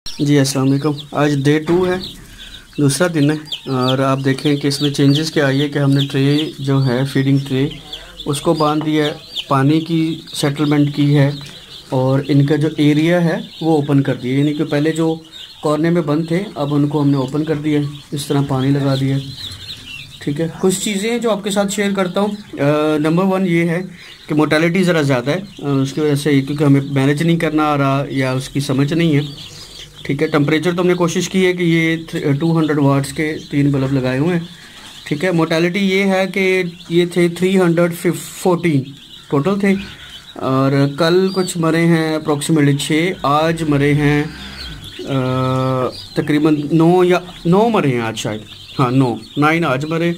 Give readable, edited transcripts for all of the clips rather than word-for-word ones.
जी अस्सलाम वालेकुम। आज डे 2 है, दूसरा दिन है। और आप देखें कि इसमें चेंजेस क्या आई है कि हमने ट्रे जो है फीडिंग ट्रे उसको बांध दिया है, पानी की सेटलमेंट की है और इनका जो एरिया है वो ओपन कर दिया। यानी कि पहले जो कॉर्नर में बंद थे अब उनको हमने ओपन कर दिया, इस तरह पानी लगा दिया। ठीक है, कुछ चीज़ें जो आपके साथ शेयर करता हूँ। नंबर 1 ये है कि मोर्टेलिटी ज़रा ज़्यादा है, उसकी वजह से क्योंकि हमें मैनेज नहीं करना आ रहा या उसकी समझ नहीं है। ठीक है, टेम्परेचर तो हमने कोशिश की है कि ये 200 वाट्स के 3 बल्ब लगाए हुए हैं। ठीक है, मोर्टेलिटी ये है कि ये थे 314 टोटल थे और कल कुछ मरे हैं अप्रॉक्सीमेटली 6, आज मरे हैं तकरीबन 9 मरे हैं आज शायद, हाँ 9 आज मरे,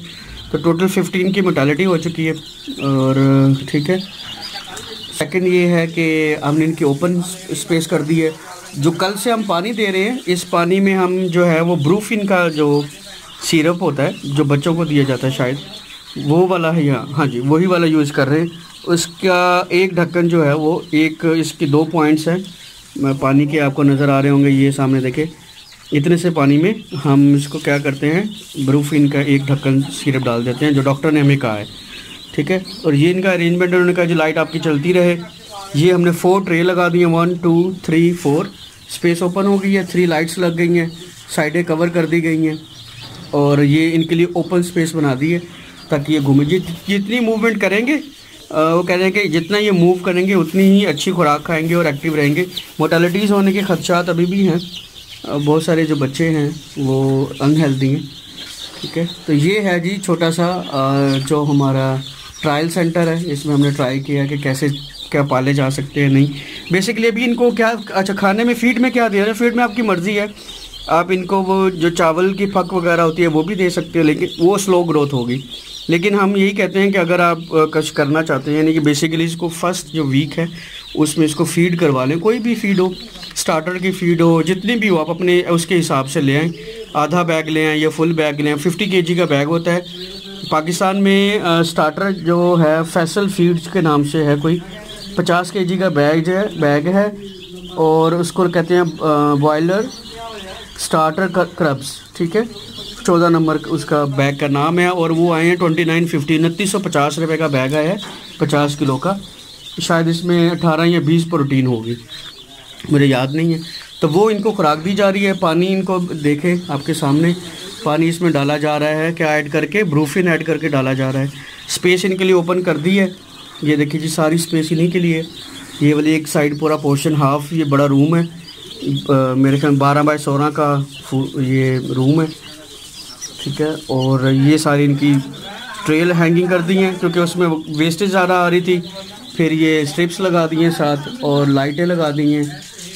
तो टोटल 15 की मोर्टेलिटी हो चुकी है। और ठीक है, सेकंड ये है कि हमने इनकी ओपन स्पेस कर दी है। जो कल से हम पानी दे रहे हैं इस पानी में हम जो है वो ब्रूफिन का जो सिरप होता है जो बच्चों को दिया जाता है शायद वो वाला है, यहाँ हाँ जी वही वाला यूज़ कर रहे हैं। उसका एक ढक्कन जो है वो एक, इसकी 2 पॉइंट्स हैं, मैं पानी के आपको नज़र आ रहे होंगे, ये सामने देखें, इतने से पानी में हम इसको क्या करते हैं ब्रूफिन का एक ढक्कन सिरप डाल देते हैं जो डॉक्टर ने हमें कहा है। ठीक है, और ये इनका अरेंजमेंट उन्होंने कहा जो लाइट आपकी चलती रहे। ये हमने 4 ट्रे लगा दी हैं, 1 2 3 4, स्पेस ओपन हो गई है, 3 लाइट्स लग गई हैं, साइडें कवर कर दी गई हैं और ये इनके लिए ओपन स्पेस बना दी है ताकि ये घूमें। जितनी मूवमेंट करेंगे वो कह रहे हैं कि जितना ये मूव करेंगे उतनी ही अच्छी खुराक खाएंगे और एक्टिव रहेंगे। मोर्टेलिटीज़ होने के खदशात अभी भी हैं, बहुत सारे जो बच्चे हैं वो अनहेल्दी हैं। ठीक है, तो ये है जी छोटा सा जो हमारा ट्रायल सेंटर है, इसमें हमने ट्राई किया कि कैसे क्या पाले जा सकते हैं। नहीं बेसिकली अभी इनको क्या, अच्छा खाने में फीड में क्या दे रहे हैं, फीड में आपकी मर्ज़ी है, आप इनको वो जो चावल की फक वगैरह होती है वो भी दे सकते हो, लेकिन वो स्लो ग्रोथ होगी। लेकिन हम यही कहते हैं कि अगर आप कुछ करना चाहते हैं यानी कि बेसिकली इसको फर्स्ट जो वीक है उसमें इसको फीड करवा लें, कोई भी फीड हो, स्टार्टर की फीड हो, जितनी भी हो आप अपने उसके हिसाब से ले आएँ। आधा बैग ले आएँ या फुल बैग ले आएँ, 50 kg का बैग होता है। पाकिस्तान में स्टार्टर जो है फैसल फीड्स के नाम से है, कोई 50 kg का बैग है और उसको कहते हैं बॉयलर स्टार्टर क्रब्स। ठीक है, 14 नंबर उसका बैग का नाम है और वो आए हैं 2950 रुपये का बैग आया है 50 किलो का, शायद इसमें 18 या 20 प्रोटीन होगी, मुझे याद नहीं है। तो वो इनको खुराक दी जा रही है। पानी इनको देखें आपके सामने, पानी इसमें डाला जा रहा है, क्या ऐड करके ब्रूफिन ऐड करके डाला जा रहा है। स्पेस इनके लिए ओपन कर दी है, ये देखिए जी सारी स्पेस इन्हीं के लिए। ये वाली एक साइड पूरा पोर्शन हाफ, ये बड़ा रूम है, मेरे ख्याल 12 बाय 16 का ये रूम है। ठीक है, और ये सारी इनकी ट्रेल हैंगिंग कर दी हैं क्योंकि उसमें वेस्टेज ज़्यादा आ रही थी, फिर ये स्ट्रिप्स लगा दी हैं साथ और लाइटें लगा दी हैं,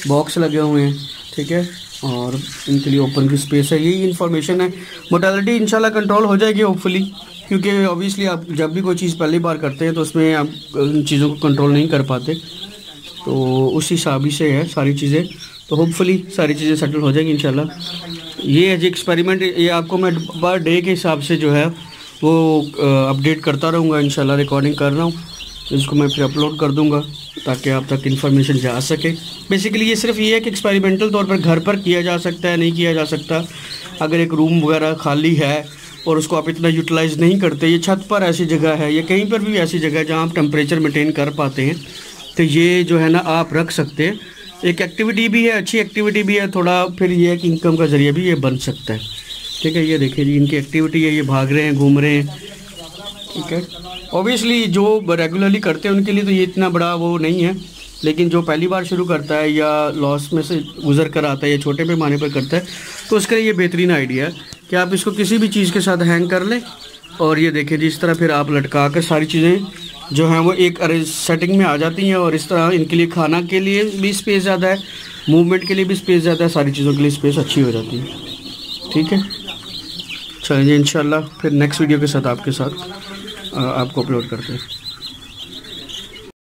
बॉक्स लगे हुए हैं। ठीक है, और इनके लिए ओपन की स्पेस है। यही इन्फॉर्मेशन है। मोर्टेलिटी इंशाल्लाह कंट्रोल हो जाएगी होपफुली, क्योंकि ऑब्वियसली आप जब भी कोई चीज़ पहली बार करते हैं तो उसमें आप उन चीज़ों को कंट्रोल नहीं कर पाते, तो उस हिसाब से है सारी चीज़ें। तो होपफुली सारी चीज़ें सेटल हो जाएंगी इंशाल्लाह। ये है जी एक्सपेरिमेंट, ये आपको मैं पर डे के हिसाब से जो है वो अपडेट करता रहूँगा इंशाल्लाह। रिकॉर्डिंग कर रहा हूँ, इसको मैं फिर अपलोड कर दूँगा ताकि आप तक इन्फॉर्मेशन जा सके। बेसिकली ये सिर्फ ये है कि एक्सपेरिमेंटल तौर पर घर पर किया जा सकता है, नहीं किया जा सकता। अगर एक रूम वगैरह खाली है और उसको आप इतना यूटिलाइज़ नहीं करते, ये छत पर ऐसी जगह है या कहीं पर भी ऐसी जगह है जहाँ आप टेम्परेचर मेंटेन कर पाते हैं, तो ये जो है ना आप रख सकते हैं। एक एक्टिविटी भी है, अच्छी एक्टिविटी भी है, थोड़ा फिर ये है कि इनकम का ज़रिया भी ये बन सकता है। ठीक है, ये देखिए जी इनकी एक्टिविटी है, ये भाग रहे हैं, घूम रहे हैं। ठीक है, ऑब्वियसली जो रेगुलरली करते हैं उनके लिए तो ये इतना बड़ा वो नहीं है, लेकिन जो पहली बार शुरू करता है या लॉस में से गुजर कर आता है या छोटे पैमाने पर करता है तो उसके लिए ये बेहतरीन आइडिया है कि आप इसको किसी भी चीज़ के साथ हैंग कर लें और ये देखिए जी इस तरह फिर आप लटका कर सारी चीज़ें जो हैं वो एक अरेंज सेटिंग में आ जाती हैं, और इस तरह इनके लिए खाना के लिए भी स्पेस ज़्यादा है, मूवमेंट के लिए भी स्पेस ज़्यादा है, सारी चीज़ों के लिए स्पेस अच्छी हो जाती है। ठीक है, चलिए इंशाल्लाह फिर नेक्स्ट वीडियो के साथ आपको अपलोड करते हैं।